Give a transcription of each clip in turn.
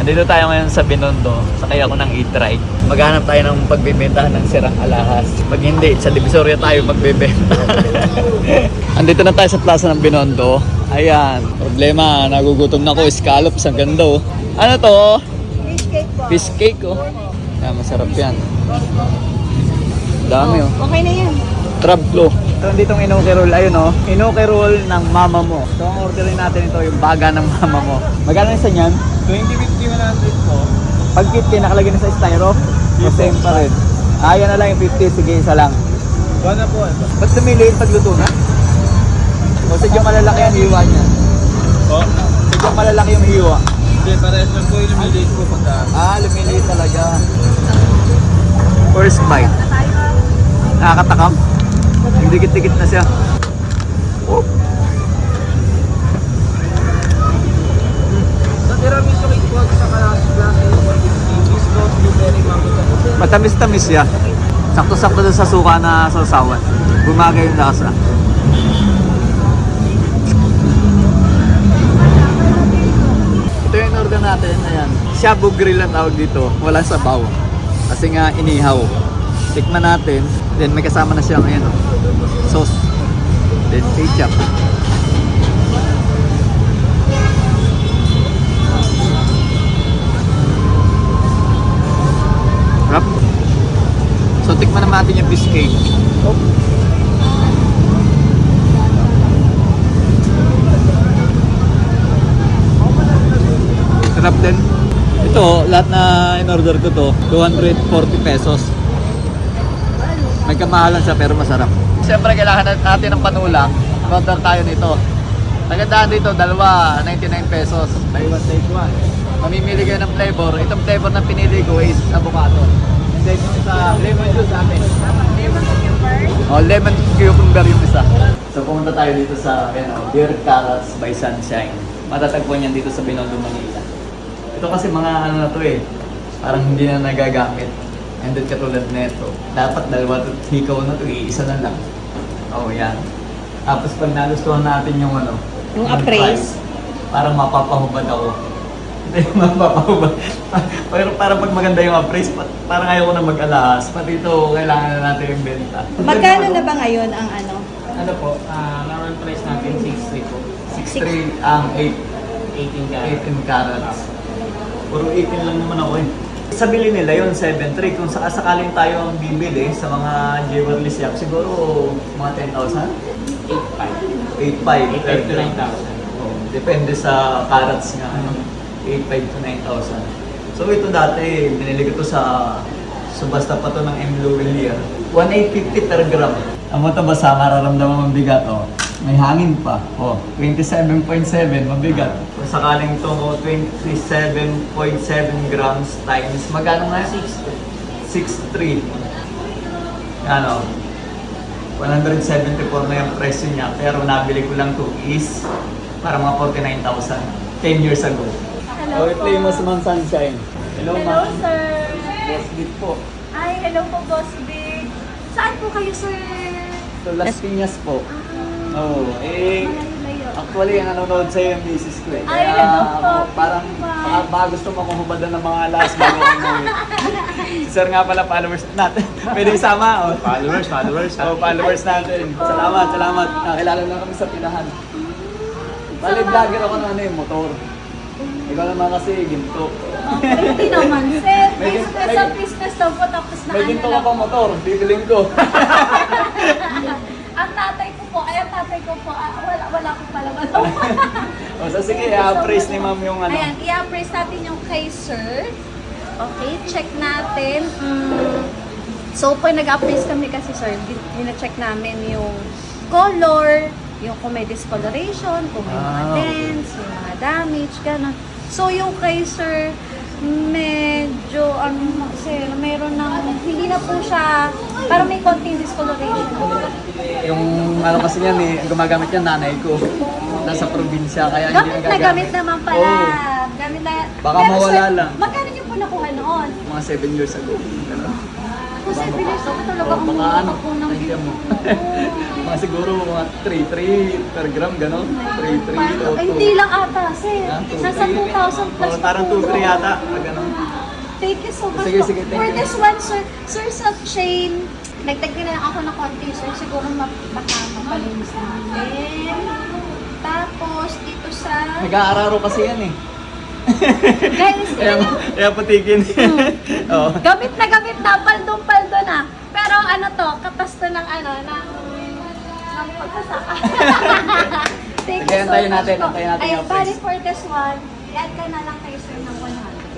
Andito tayo ngayon sa Binondo. Sakay ako ng e-trike. Maghanap tayo ng pagbibentahan ng sirang alahas. Pag hindi, sa Divisoria tayo magbebenta. Andito na tayo sa plaza ng Binondo. Ayan. Problema, nagugutom na ko. Scallops, ang ganda oh. Ano to? Fish cake po. Fish cake oh. Ayan, masarap yan. Dami oh. Okay na yan. Crab claw. Ito ditong inuke roll, ayun oh. Inuke roll ng mama mo. So ang orderin natin ito, yung baga ng mama mo. Magkano isa niyan? 20, 50, 100 po. Pag kit kayo nakalagay na sa styro, same pa rin. Yan na lang yung 50, sige isa lang. Buwan na po. Ba't lumiliit pagluto na? O sadyang malalaki ang hiwa niya. Po? Sadyang malalaki yung hiwa. Hindi, parehas lang po yung lumiliit po pagka. Lumiliit talaga. First bite. Nakakatakam. Yung dikit-dikit na siya. Oh. Sa tiramisu cake po, sa kalas black and biscuit, blueberry mango chocolate. Matamis-tamis siya. Sakto-sakto doon sa suka na sausawan. Bumagay yung lasa. Ito yung order natin. Ayan. Shabu grill ang tawag dito. Walang sabaw. Kasi nga inihaw. Tikman natin. Then may kasama na siya ngayon. Sauce. Then ketchup. Sarap. So tikman naman natin yung fish cake. Oh. Sarap din. Ito, lahat na in-order ko to, 240 pesos. May kamahalan siya pero masarap. Siyempre kailangan natin ng panulang. Order tayo nito. Nagandaan dito, dalawa, 99 pesos. Buy one, take one. Mamimili kayo ng flavor. Itong flavor na pinili ko is avocado. And then yung isa, lemon juice natin. Lemon cucumber. Lemon cucumber yung isa. So pumunta tayo dito sa Beer Carrots by Sunshine. Matatagpuan yan dito sa Binondo, Manila. Ito kasi mga ano na to parang hindi na nagagamit. And then katulad nito, dapat dalawa to, hikaw na to, isa na lang. Yan. Tapos pag nagustuhan natin yung Yung appraise. parang mapapahubad ako. Hindi mapapahubad. Pero parang pag maganda yung appraise, parang ayaw ko na mag-alahas. Pati ito, kailangan na natin yung benta. Magkano na ba ngayon ang ano? Ano po, normal price natin 6.3 po. 6.3 ang 18 karat. 18 carats. Puro 18 lang naman ako Sa bili nila yun, 7.3. Kung sakaling tayo ang bibili sa mga jewelry shop, siguro mga 10,000? 8.5. 8.5. 8.5 to 9,000. Depende sa carats nga. 8.5 to 9,000. So ito dati, binili ko to sa subasta pa to ng M. Luwelier. 1,850 per gram. Ang matabasa, mararamdaman mabigat May hangin pa. 27.7, mabigat. Kung sakaling ito 27.7 grams times, magkano nga? 6.3. 174 na yung presyo niya. Pero nabili ko lang to is para mga 49,000. 10 years ago. Hello po. I-play mo si Ma'am Sunshine. Hello, Hello, Ma'am. sir. Boss Big po. Ay, hello po, Boss Big. Saan po kayo, sir? So, Las Piñas po. Malayo-layo. Actually, nanonood sa'yo yung misis ko Ay, hello po. Parang baka gusto mo kung hubadan ng mga alas bago ako umuwi. Sir nga pala, followers natin. Pwede isama, Followers. followers natin. Salamat. Nakilala lang kami sa Pinahan. Bali, vlogger ako ng motor. Ikaw naman kasi, ginto. Hindi naman, sir. May Business ang business daw po, tapos na May ginto ka pang motor, bibiling ko. Ang tatay ko po, wala ko pala. So sige, praise ni ma'am yung Ayan, i-appraise natin yung kay sir. Okay, check natin. So, pag nag-appraise kami kasi sir, dina-check namin yung color, yung kung may discoloration, kung may mga dents, yung mga damage, gano'n. So, yung kay sir, medyo, sir, meron ng, hindi na po siya, parang may konting discoloration. Yung kasi yan gumagamit yan nanay ko. Nasa probinsya, kaya hindi Gamit na nagagamit. gamit naman pala. Oo. Gamit na. Baka Pero, mawala sir, lang. Magkano niyo po nakuha noon? Mga 7 years ago. Kasi bilis ako talaga ang Baka mura ano, ako ng nandiyan mo. Oo. Mga siguro mga 3 per gram, gano'n? 3 o Ay, hindi lang ata, sir. Ah, 2, Nasa 2,000 plus Oh, parang po. 2-3 yata, gano'n. Thank you so much Sige, po. sige, thank For you. this one, sir, sir, sa chain, nagtagdi na lang ako ng konti, sir. Siguro mapalinis natin. Tapos, dito sa... Nag-aararo kasi yan eh. Guys, Kaya patikin. Oo. gamit na, paldong-paldo na. Pero ano to, katas to ng ano, ng pagkasaka. Thank Sige, you so antayin much natin, po. antayin natin Ay, yung bali price. for this one, i-add ka na lang kayo sir ng 100.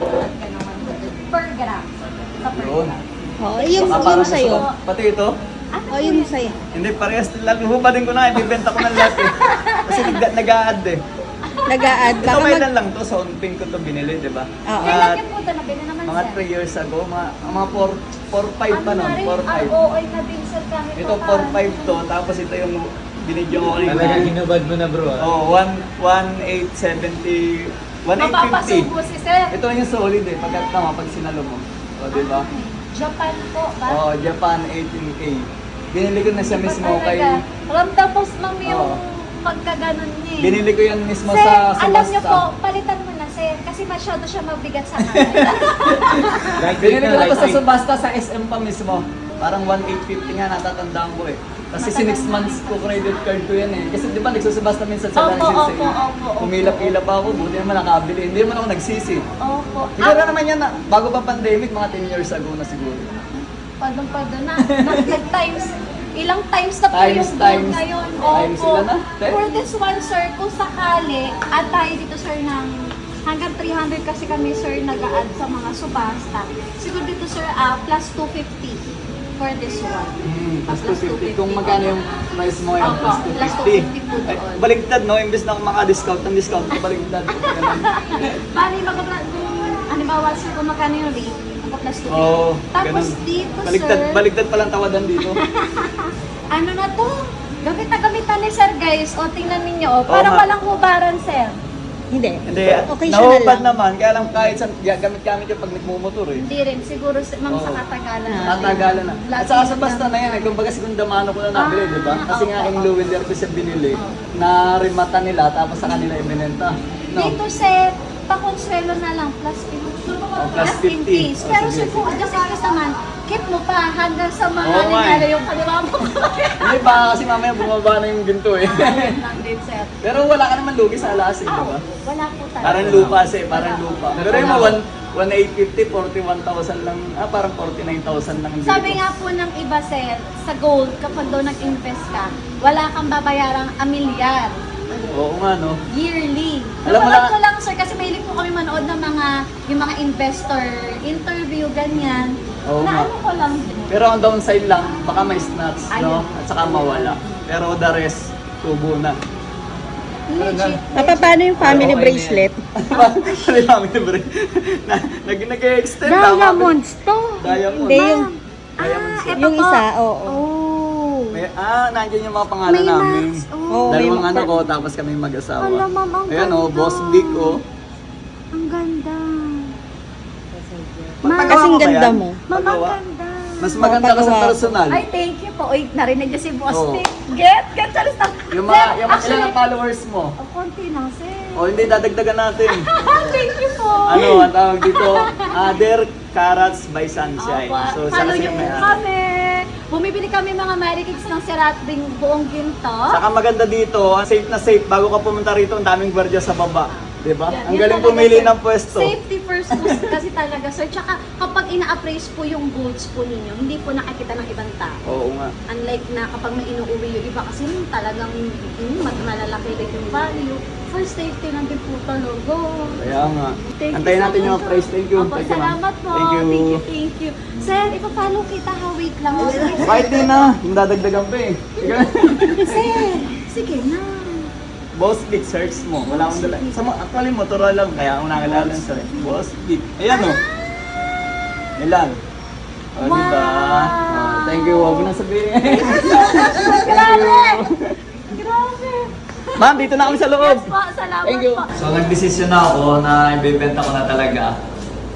I-add ka ng 100 per gram. Sa per Yun. gram. Oh, yung Baka parang sa'yo. gusto ko. Pati ito. Ano Oh, yung sa'yo. Hindi, parehas. Hubadin ko na, ibibenta ko ng lahat eh. Kasi nag-a-add eh. Nag-a-add. Ito Baka may mag... lang to, sa Onpin ko to binili, di ba? Oo. Kailan yung punta na binili naman Mga sir? 3 years ago, mga 4-5 pa Ano nun, na rin? 4-5. Oo, na din sir kami. Ito 4-5 to, tapos ito yung binidyo ko kanina. Talaga hinubad mo na bro. Oh, 1,870, 1,850. Mapapasubo si sir. Ito yung solid eh, pag sinalo mo. O, di ba? Japan po ba? Oh, Japan 18K. Binili ko na siya mismo kay... Ramdam mo ma'am yung Oo. pagkaganon niya. eh. Binili ko yan mismo Sir, sa alam niyo po, subasta. palitan mo na sir. Kasi masyado siya mabigat sa akin. Binili ko na to sa subasta sa SM pa mismo. Parang 1,850 nga natatandaan ko eh. Kasi si 6 months ko credit card ko yan eh. Kasi di ba nagsusubasta minsan sa Opo, Lansin opo, opo, opo. Pumila-pila pa ako, buti naman nakabili. Hindi naman ako nagsisi. Opo. Siguro naman yan na, bago pa pandemic, mga 10 years ago na siguro. Padong-pado na. Nag-times. Ilang times na po Times, yung gold times. ngayon. Times Opo. sila na. For this one, sir, kung sakali, add tayo dito, sir, ng hanggang 300 kasi kami, sir, nag-a-add sa mga subasta. Siguro dito, sir, plus 250 for this one. Plus 250. Kung magkano yung price mo yan, Opo, plus plus 250. 250 po Ay, doon. baligtad no, imbes na ako maka-discount, ang discount ko baligtad. Ganun. Bali, halimbawa, sir, kung magkano yung rate, plus 250. Oo, Tapos ganun. dito, Baligtad, sir, baligtad palang tawadan dito. ano na to? Gamit na gamitan ni sir, guys. O, tingnan ninyo. O, parang nga. walang hubaran, sir. Hindi. Hindi, Occasional nahubad lang. naman, kaya lang kahit saan, gamit-gamit yung pag nagmumotor eh. Hindi rin. Siguro, ma'am, Oo. sa katagalan. Tatagalan na. At saka sa basta na yan, eh, kumbaga segunda mano ko na nabili, di ba? Kasi nga aking Louis ko siya binili, na rimata nila, tapos sa kanila ibinenta. No? Dito, sir, pakonsuelo na lang, plus 50. Oh, plus Just in 50. case. Oh, Pero sige. sir, kung just in case naman, keep mo pa hanggang sa mga Oo, nangyari eh. yung kaliwa mo. Hindi ba, kasi mamaya bumaba na yung ginto eh. Ayun lang din, sir. Pero wala ka naman lugi sa alas eh, di ba? Wala po tayo. Parang lupa siya, parang lupa. Pero yung mga 1,850, 41,000 lang, parang 49,000 lang dito. Sabi nga po ng iba, sir, sa gold, kapag daw nag-invest ka, wala kang babayarang amilyar. Oo nga, no? Yearly. Alam mo Napanood na- ko lang, sir, kasi mahilig po kami manood ng yung mga investor interview, ganyan. Oo nga. Ano ko lang din. Pero ang downside lang, baka may snatch, no? Ayun. At saka mawala. Pero the rest, tubo na. Legit. Paano yung family Okay na bracelet? Ano yung family break? Nag-extend lang. Diamonds to. Diamond. Hindi, yung... Diamonds. Eto Yung po. isa, oo. Oh. Nandiyan yung mga pangalan May namin. max. Oh. Oo, may Dalawang max. anak ko, tapos kami mag-asawa. Hala, ma'am, ang Ayan o, ganda. Boss Vic o. Ang ganda. Paggawa Kasing mo ba ganda yan? mo. Ma'am, ang Paggawa? ganda. Mas maganda ka sa Paggawa. personal. Ay, thank you po. Uy, narinig niyo si Boss Oo. Vic. Get, charis lang. Yung Sir, mga, yung ilan actually, ang followers mo? oh, konti lang, sir. O hindi, dadagdagan natin. Thank you po. Ano, ang tawag dito? Other Carrots by Sunshine. Opo, So, siya follow kasi niyo yung po may kami. Bumibili kami mga Mary Cakes ng Serat ding buong ginto. Saka maganda dito, safe na safe. Bago ka pumunta rito, ang daming gwardiya sa baba. Diba? Yan, Ang yan galing talaga, pumili sir. ng pwesto. Safety first po kasi talaga, sir. Tsaka kapag ina-appraise po yung goods po ninyo, hindi po nakikita ng ibang tao. Oo nga. Unlike na kapag may inuuwi yung iba kasi talagang malalaki din yung value. For safety lang din po talaga. Kaya nga. Thank you Antayin so natin yung much. price. Thank you. Opo, Thank you, ma'am. salamat po. Thank you. Thank you. Sir, ipapalo kita ha. Wait lang. Kahit din na, yung dadagdagan pa eh. Sige na. Sir, sige na. Boss Vic, search mo. Wala akong dala. Actually, Motorola lang. Kaya ako nakalalan sa Boss Vic. Ayan o. Ilan? O, Wow. diba? Oh, thank you. Huwag mo na sabihin. Grabe! Grabe! Ma'am, dito na kami sa loob. Yes po, salamat Thank you. po. So, nagdesisyon na ako na ibebenta ko na talaga.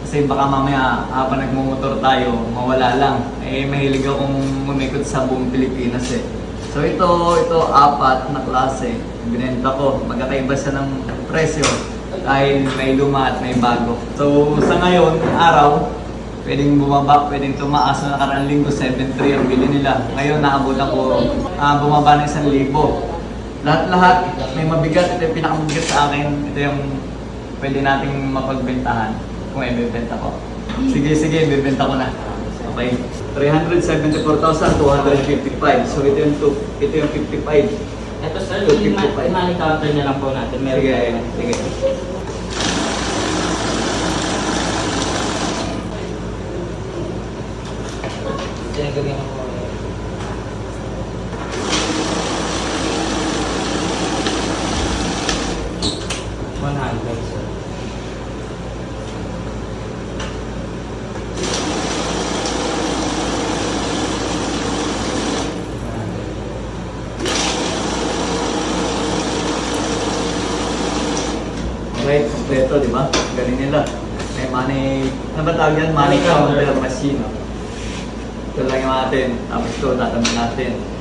Kasi baka mamaya habang nagmumotor tayo, mawala lang. Eh, mahilig akong umikot sa buong Pilipinas eh. So ito apat na klase. Binenta ko. Magkakaiba siya ng presyo dahil may luma at may bago. So sa ngayon, araw, pwedeng bumaba, pwedeng tumaas. Na nakaraang linggo, 7.3 ang bili nila. Ngayon, naabot ako, bumaba ng 1,000. Lahat-lahat, may mabigat. Ito yung pinakamabigat sa akin. Ito yung pwede nating mapagbentahan kung ibebenta ko. Sige, ibebenta ko na. Okay. 374,255. So ito yung 55. Ito sir, 255. money counter na lang po natin. Meron Sige, tayo. sige. Sinagagyan ako. Sir. Okay, kompleto, di ba? Galing nila. May money, ano ba tawag yan? Money counter machine. Ito lang yung natin. Tapos ito, tatamin natin.